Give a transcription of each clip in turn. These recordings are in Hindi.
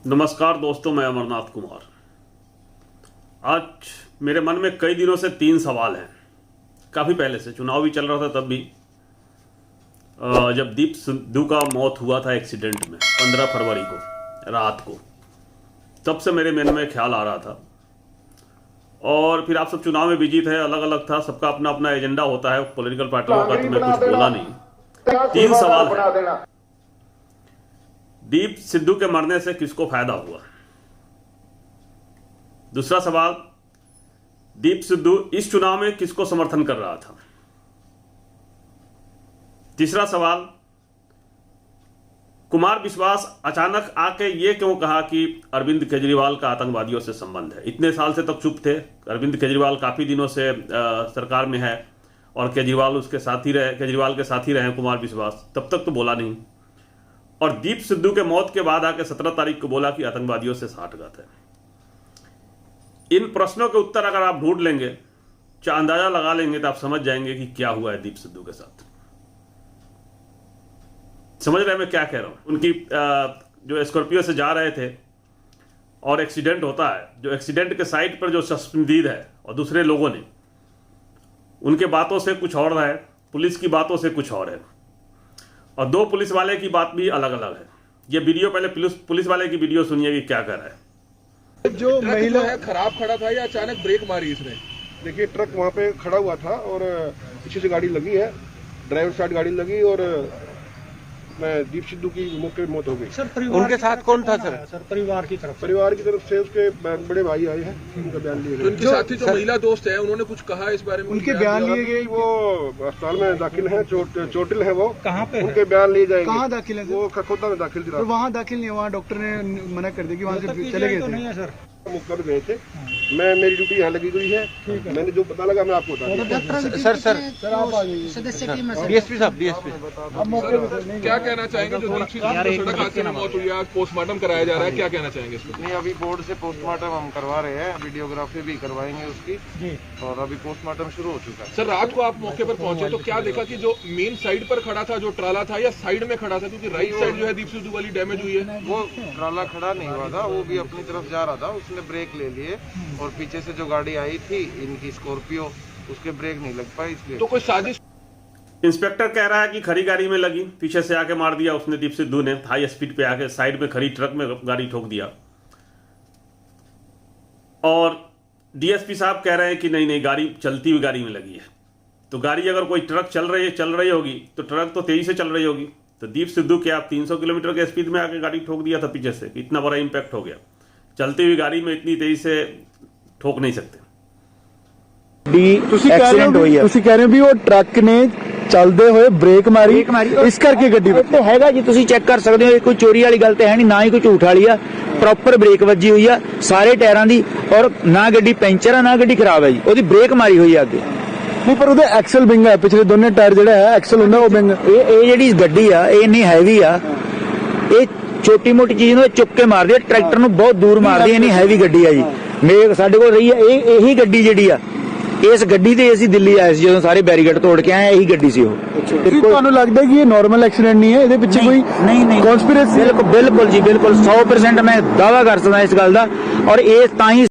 नमस्कार दोस्तों, मैं अमरनाथ कुमार। आज मेरे मन में कई दिनों से 3 सवाल हैं। काफ़ी पहले से चुनाव भी चल रहा था तब भी। जब दीप सिद्धू का मौत हुआ था एक्सीडेंट में 15 फरवरी को रात को, तब से मेरे मन में ख्याल आ रहा था। और फिर आप सब चुनाव में बिजी थे, अलग अलग था, सबका अपना अपना एजेंडा होता है पॉलिटिकल पार्टियों का, तो मैं कुछ बोला नहीं। 3 सवाल है। दीप सिद्धू के मरने से किसको फायदा हुआ? दूसरा सवाल, दीप सिद्धू इस चुनाव में किसको समर्थन कर रहा था? तीसरा सवाल, कुमार विश्वास अचानक आके ये क्यों कहा कि अरविंद केजरीवाल का आतंकवादियों से संबंध है? इतने साल से तक चुप थे। अरविंद केजरीवाल काफी दिनों से सरकार में है और केजरीवाल उसके साथी रहे, केजरीवाल के साथी रहे कुमार विश्वास, तब तक तो बोला नहीं। और दीप सिद्धू के मौत के बाद आके 17 तारीख को बोला कि आतंकवादियों से साठगांठ है। इन प्रश्नों के उत्तर अगर आप ढूंढ लेंगे, चाहे अंदाजा लगा लेंगे, तो आप समझ जाएंगे कि क्या हुआ है दीप सिद्धू के साथ। समझ रहे हैं मैं क्या कह रहा हूं? उनकी जो स्कॉर्पियो से जा रहे थे और एक्सीडेंट होता है, जो एक्सीडेंट के साइड पर जो शस्त्रदीद है और दूसरे लोगों ने, उनके बातों से कुछ और है, पुलिस की बातों से कुछ और है, और 2 पुलिस वाले की बात भी अलग अलग है। ये वीडियो पहले पुलिस वाले की वीडियो सुनिए कि क्या कर रहा है। जो महिला है खराब खड़ा था या अचानक ब्रेक मारी इसने? देखिए, ट्रक वहाँ पे खड़ा हुआ था और पीछे से गाड़ी लगी है, ड्राइवर साइड गाड़ी लगी और दीप सिद्धू की मौके पे मौत हो गई। सर, उनके साथ कौन था सर? परिवार की तरफ से उसके बड़े भाई आए हैं, उनका बयान लिए गए। उनके साथी जो महिला दोस्त है, उन्होंने कुछ कहा इस बारे में? उनके बयान लिए गए। वो अस्पताल में दाखिल हैं, चोटिल है वो। कहाँ पे? उनके बयान लिए जाएंगे। कहाँ दाखिल है? वो खरखोदा में दाखिल थी। वहाँ दाखिल नहीं, वहाँ डॉक्टर ने मना कर दिया कि वहाँ से चले गए थे। मुकर गए थे। मेरी ड्यूटी यहाँ लगी हुई है, मैंने जो पता लगा मैं आपको बता। सर आप डीएसपी साहब, क्या कहना चाहेंगे? जो सड़क हादसे में मौत हुई है, आज पोस्टमार्टम कराया जा रहा है, क्या कहना चाहेंगे इसको? नहीं, अभी बोर्ड से पोस्टमार्टम हम करवा रहे हैं, वीडियोग्राफी भी करवाएंगे उसकी, और अभी पोस्टमार्टम शुरू हो चुका है। सर, रात को आप मौके पर पहुंचे तो क्या देखा कि जो मेन साइड पर खड़ा था जो ट्राला था, या साइड में खड़ा था? क्योंकि राइट साइड जो है दीप सिद्धू वाली डैमेज हुई है। वो ट्राला खड़ा नहीं हुआ था, वो भी अपनी तरफ जा रहा था, उसने ब्रेक ले लिए और पीछे से जो गाड़ी आई थी इनकी स्कॉर्पियो, उसके ब्रेक नहीं लग पाई, इसलिए। तो कोई साजिश? इंस्पेक्टर कह रहा है कि खड़ी गाड़ी में लगी, पीछे से आके मार दिया उसने, दीप सिद्धू ने हाई स्पीड पे आके साइड में खड़ी ट्रक में गाड़ी ठोक दिया। और डीएसपी साहब कह रहे हैं कि नहीं, गाड़ी चलती हुई गाड़ी में लगी है। तो गाड़ी अगर कोई ट्रक चल रही होगी तो ट्रक तो तेजी से चल रही होगी, तो दीप सिद्धू के आप 300 किलोमीटर के स्पीड में आके गाड़ी ठोक दिया था पीछे से, इतना बड़ा इंपैक्ट हो गया। चलती हुई गाड़ी में इतनी तेजी से ठोक नहीं सकते। एक्सीडेंट हुई है। ਤੁਸੀਂ ਕਹਿ ਰਹੇ ਹੋ ਵੀ ਉਹ ਟਰੱਕ ਨੇ ਚੱਲਦੇ ਹੋਏ ਬ੍ਰੇਕ ਮਾਰੀ ਇਸ ਕਰਕੇ ਗੱਡੀ ਵਿੱਚ ਤੇ ਹੈਗਾ ਜੀ, ਤੁਸੀਂ ਚੈੱਕ ਕਰ ਸਕਦੇ ਹੋ। ਇਹ ਕੋਈ ਚੋਰੀ ਵਾਲੀ ਗੱਲ ਤੇ ਹੈ ਨਹੀਂ, ਨਾ ਹੀ ਕੋਈ ਝੂਠ ਵਾਲੀ ਆ। ਪ੍ਰੋਪਰ ਬ੍ਰੇਕ ਵੱਜੀ ਹੋਈ ਆ ਸਾਰੇ ਟਾਇਰਾਂ ਦੀ, ਔਰ ਨਾ ਗੱਡੀ ਪੈਂਚਰ ਆ ਨਾ ਗੱਡੀ ਖਰਾਬ ਹੈ ਜੀ, ਉਹਦੀ ਬ੍ਰੇਕ ਮਾਰੀ ਹੋਈ ਆ ਅੱਗੇ। ਨਹੀਂ, ਪਰ ਉਹਦੇ ਐਕਸਲ ਵਿੰਗ ਹੈ, ਪਿਛਲੇ ਦੋਨੇ ਟਾਇਰ ਜਿਹੜਾ ਹੈ ਐਕਸਲ ਹੁੰਦਾ ਉਹ ਵਿੰਗ। ਇਹ ਜਿਹੜੀ ਗੱਡੀ ਆ ਇਹ ਇੰਨੀ ਹੈਵੀ ਆ, ਇਹ ਛੋਟੀ ਮੋਟੀ ਚੀਜ਼ ਨੂੰ ਚੁੱਕ ਕੇ ਮਾਰਦੀ ਹੈ, ਟਰੈਕਟਰ ਨੂੰ ਬਹੁਤ ਦੂਰ ਮਾਰਦੀ ਹੈ, ਇੰਨੀ ਹੈਵੀ ਗੱਡੀ ਆ ਜੀ। ਮੇਰੇ ਸਾਡੇ ਕੋਲ ਰਹੀ ਹੈ ਇਹੀ ਗੱਡੀ ਜਿਹੜੀ ਆ, ਇਸ ਗੱਡੀ ਤੇ ਅਸੀਂ ਦਿੱਲੀ ਆਏ ਸੀ ਜਦੋਂ ਸਾਰੇ ਬੈਰੀਕੇਡ ਤੋੜ ਕੇ ਆਏ, ਇਹੀ ਗੱਡੀ ਸੀ ਉਹ। ਤੁਹਾਨੂੰ ਲੱਗਦਾ ਕਿ ਇਹ ਨਾਰਮਲ ਐਕਸੀਡੈਂਟ ਨਹੀਂ ਹੈ, ਇਹਦੇ ਪਿੱਛੇ ਕੋਈ ਨਹੀਂ ਕਨਸਪੀਰੇਸੀ? ਬਿਲਕੁਲ ਜੀ, ਬਿਲकुल 100% मैं दावा कर सकता इस गल का। और ये ताही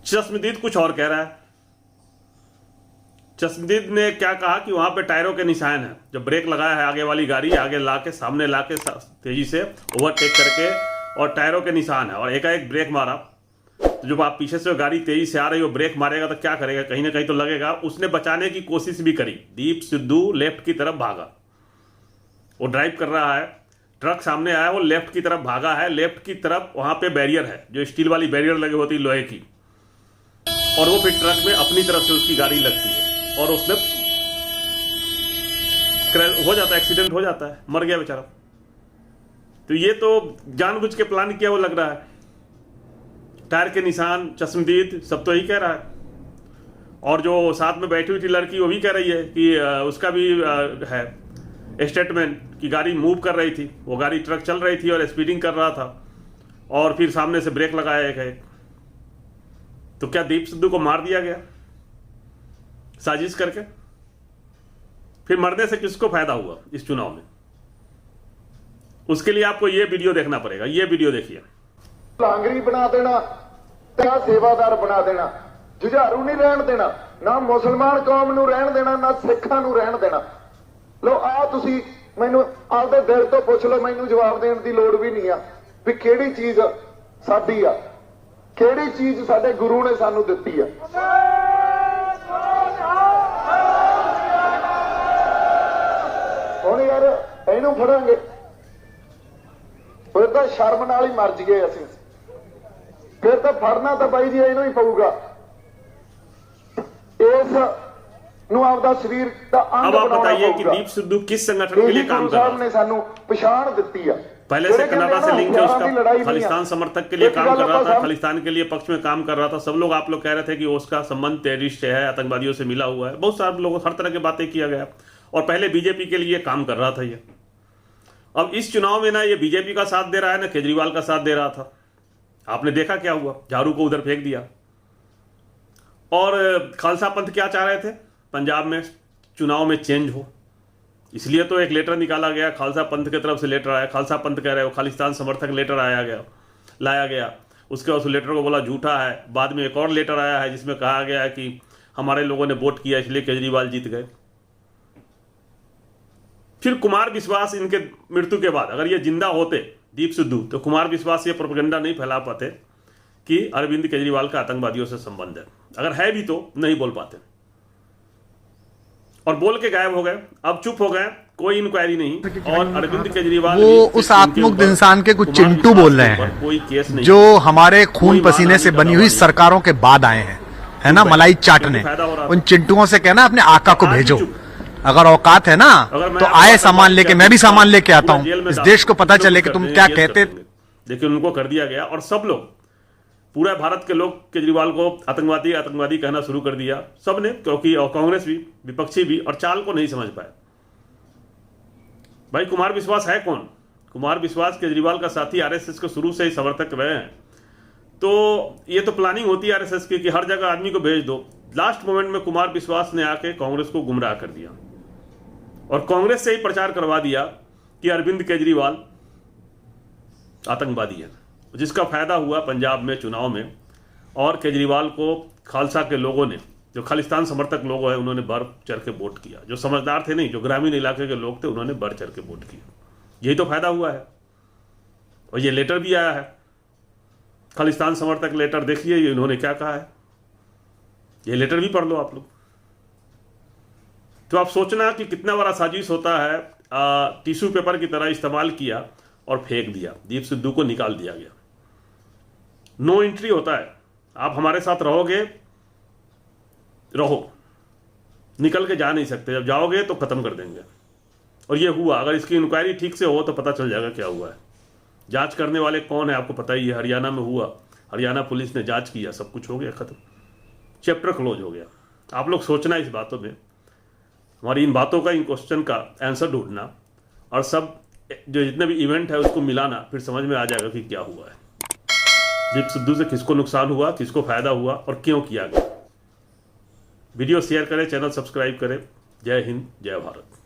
चश्मदीद कुछ और कह रहा है। चश्मदीद ने क्या कहा कि वहां पे टायरों के निशान है, जब ब्रेक लगाया है आगे वाली गाड़ी आगे लाके सामने लाके तेजी से ओवरटेक करके, और टायरों के निशान है, और एकाएक ब्रेक मारा। तो जब आप पीछे से गाड़ी तेजी से आ रही हो, ब्रेक मारेगा तो क्या करेगा? कहीं ना कहीं तो लगेगा। उसने बचाने की कोशिश भी करी। दीप सिद्धू लेफ्ट की तरफ भागा, वो ड्राइव कर रहा है, ट्रक सामने आया, वो लेफ्ट की तरफ भागा है। लेफ्ट की तरफ वहां पे बैरियर है, जो स्टील वाली बैरियर लगी होती लोहे की, और वो फिर ट्रक में अपनी तरफ से उसकी गाड़ी लगती है और उसने हो जाता है, एक्सीडेंट हो जाता है, मर गया बेचारा। तो ये तो जानबूझ के प्लान किया वो लग रहा है। टायर के निशान, चश्मदीद, सब तो यही कह रहा है। और जो साथ में बैठी हुई थी लड़की, वो भी कह रही है कि उसका भी है स्टेटमेंट कि गाड़ी मूव कर रही थी, वो गाड़ी ट्रक चल रही थी और स्पीडिंग कर रहा था, और फिर सामने से ब्रेक लगाया एक। तो क्या दीप सिद्धू को मार दिया गया साजिश करके? फिर मरने से किसको फायदा हुआ इस चुनाव में? उसके लिए आपको ये वीडियो देखना पड़ेगा। ये वीडियो देखिए। ਲਾਂਗਰੀ ਬਣਾ ਦੇਣਾ ਤੇ ਸੇਵਾਦਾਰ ਬਣਾ ਦੇਣਾ, ਜੁਝਾਰੂ ਨਹੀਂ ਰਹਿਣ ਦੇਣਾ, ਨਾ ਮੁਸਲਮਾਨ ਕੌਮ ਨੂੰ ਰਹਿਣ ਦੇਣਾ, ਨਾ ਸਿੱਖਾਂ ਨੂੰ ਰਹਿਣ ਦੇਣਾ। ਲੋ ਆ ਤੁਸੀਂ ਮੈਨੂੰ ਆਪਦੇ ਦਿਲ ਤੋਂ ਪੁੱਛ ਲਓ, ਮੈਨੂੰ ਜਵਾਬ ਦੇਣ ਦੀ ਲੋੜ ਵੀ ਨਹੀਂ ਆ ਵੀ ਕਿਹੜੀ ਚੀਜ਼ ਸਾਡੀ ਆ, ਕਿਹੜੀ ਚੀਜ਼ ਸਾਡੇ ਗੁਰੂ ਨੇ ਸਾਨੂੰ ਦਿੱਤੀ ਆ। ਹੁਣ ਯਾਰ ਇਹਨੂੰ ਫੜਾਂਗੇ ਫਿਰ ਤਾਂ ਸ਼ਰਮ ਨਾਲ ਹੀ ਮਰ ਜੀਏ ਅਸੀਂ, ਫਿਰ ਤਾਂ ਫੜਨਾ ਤਾਂ ਬਾਈ ਜੀ ਇਹਨੂੰ ਹੀ ਪਊਗਾ। ਇਸ ਨੂੰ ਆਪਦਾ ਸਰੀਰ ਦਾ ਅੰਗ अब आप बनाना बताइए कि पऊगा। दीप सिद्धू किस संगठन के लिए काम गुरु कर रहा साहब ने सानू पछाण दित्ती है। पहले से कनाडा से लिंक है उसका, खालिस्तान नहीं समर्थक के लिए एक काम गल कर रहा ਆਪਾਂ था, साहब- खालिस्तान के लिए पक्ष में काम कर रहा था। सब लोग आप लोग कह रहे थे कि उसका संबंध टेररिस्ट से है, आतंकवादियों से मिला हुआ है, बहुत सारे लोगों हर तरह की बातें किया गया। और पहले बीजेपी के लिए काम कर रहा था ये। अब इस चुनाव में ना ये बीजेपी का साथ दे रहा है ना केजरीवाल का साथ दे रहा था। आपने देखा क्या हुआ, झाड़ू को उधर फेंक दिया। और खालसा पंथ क्या चाह रहे थे, पंजाब में चुनाव में चेंज हो, इसलिए तो एक लेटर निकाला गया, खालसा पंथ की तरफ से लेटर आया। खालसा पंथ कह रहे हो खालिस्तान समर्थक लेटर लाया गया। उसके बाद उस लेटर को बोला झूठा है। बाद में एक और लेटर आया है जिसमें कहा गया है कि हमारे लोगों ने वोट किया इसलिए केजरीवाल जीत गए। फिर कुमार विश्वास इनके मृत्यु के बाद अगर ये जिंदा होते दीप सिद्धू, तो कुमार विश्वास ये प्रोपेगेंडा नहीं फैला पाते कि अरविंद केजरीवाल का आतंकवादियों से संबंध है। अगर है भी तो नहीं बोल पाते, और बोल के गायब हो गए। अब चुप हो गए, कोई इंक्वायरी नहीं। और अरविंद केजरीवाल वो उस आत्ममुग्ध इंसान के कुछ चिंटू बोल रहे हैं कोई केस नहीं, जो हमारे खून पसीने से बनी हुई सरकारों के बाद आए हैं, है ना, मलाई चाटने। उन चिंटुओं से कहना अपने आका को भेजो, अगर औकात है ना तो आए सामान लेके, मैं भी सामान लेके आता हूँ, इस देश को पता चले कि तुम क्या कहते। लेकिन उनको कर दिया गया और सब लोग, पूरे भारत के लोग केजरीवाल को आतंकवादी कहना शुरू कर दिया सबने, क्योंकि और कांग्रेस भी, विपक्षी भी, और चाल को नहीं समझ पाए। भाई कुमार विश्वास है कौन? कुमार विश्वास केजरीवाल का साथी, आरएसएस के शुरू से ही समर्थक रहे हैं। तो ये तो प्लानिंग होती है आरएसएस की कि हर जगह आदमी को भेज दो। लास्ट मोमेंट में कुमार विश्वास ने आके कांग्रेस को गुमराह कर दिया और कांग्रेस से ही प्रचार करवा दिया कि अरविंद केजरीवाल आतंकवादी है, जिसका फायदा हुआ पंजाब में चुनाव में। और केजरीवाल को खालसा के लोगों ने, जो खालिस्तान समर्थक लोग हैं, उन्होंने बढ़ चढ़ के वोट किया। जो समझदार थे नहीं, जो ग्रामीण इलाके के लोग थे, उन्होंने बढ़ चढ़ के वोट किया। यही तो फायदा हुआ है। और ये लेटर भी आया है, खालिस्तान समर्थक लेटर देखिए, ये इन्होंने क्या कहा है, ये लेटर भी पढ़ लो आप लोग। तो आप सोचना कि कितना बड़ा साजिश होता है। टिश्यू पेपर की तरह इस्तेमाल किया और फेंक दिया, दीप सिद्धू को निकाल दिया गया। नो एंट्री होता है, आप हमारे साथ रहोगे, रहो, निकल के जा नहीं सकते, जब जाओगे तो खत्म कर देंगे। और ये हुआ, अगर इसकी इंक्वायरी ठीक से हो तो पता चल जाएगा क्या हुआ है। जांच करने वाले कौन है आपको पता ही है, हरियाणा में हुआ, हरियाणा पुलिस ने जांच किया, सब कुछ हो गया, खत्म, चैप्टर क्लोज हो गया। आप लोग सोचना इस बातों में, हमारी इन बातों का, इन क्वेश्चन का आंसर ढूंढना, और सब जो जितने भी इवेंट है उसको मिलाना, फिर समझ में आ जाएगा कि क्या हुआ है, दीप सिद्धू से किसको नुकसान हुआ, किसको फायदा हुआ और क्यों किया गया। वीडियो शेयर करें, चैनल सब्सक्राइब करें। जय हिंद, जय भारत।